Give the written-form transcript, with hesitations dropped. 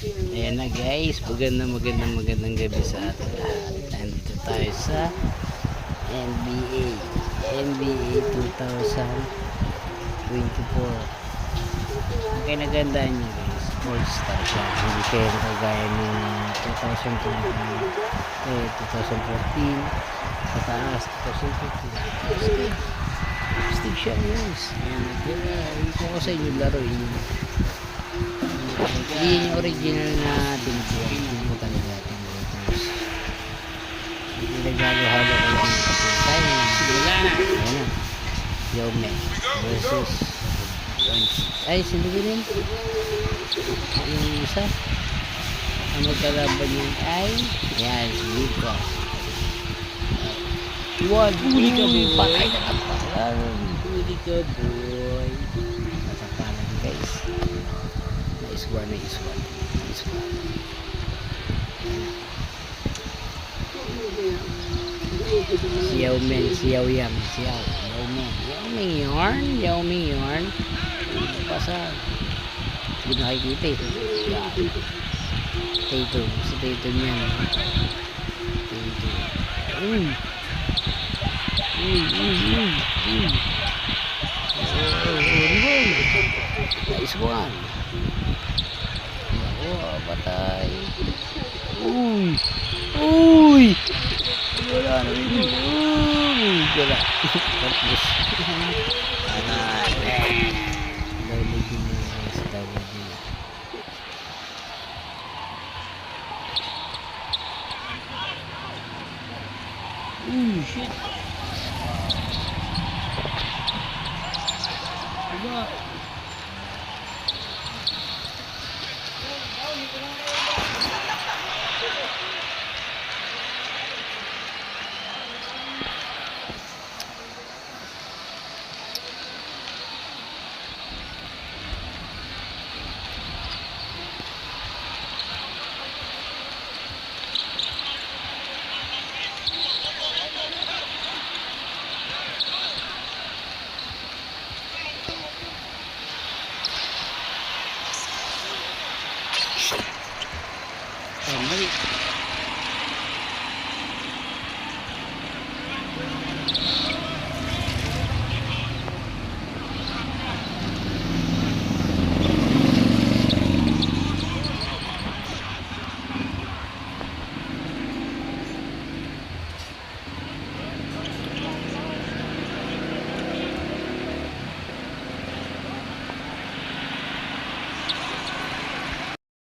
Ayan na guys, magandang gabi sa ating lahat. Nandito tayo sa NBA 2024. Ang kinagandaan niya guys, all star siya. Hindi kayo nakagaya ng 2014 sa taas, 2015. Stick siya guys. Ito ko sa inyo laro yun. Hindi yung original na tinubuan. Tinubuan talaga. Hindi naghalo-halo ko lang yung kapitay. Wala na. Ayan na. Yome versus ay sinigilin. Yung isa. Ang magkalaban yun ay yan, Mika. One, Mika patay na tapalan. Mika boy. Natapalan guys. Nice one. Xiao Ming yarn. Pasal. Hindi nakikita eh. Yan. Tatum. Si Tatum yan. Tatum. Nice one. Patay. Uy. Wala na rin. Wala. Tapos. Double din na. Shit. Diba? Mali.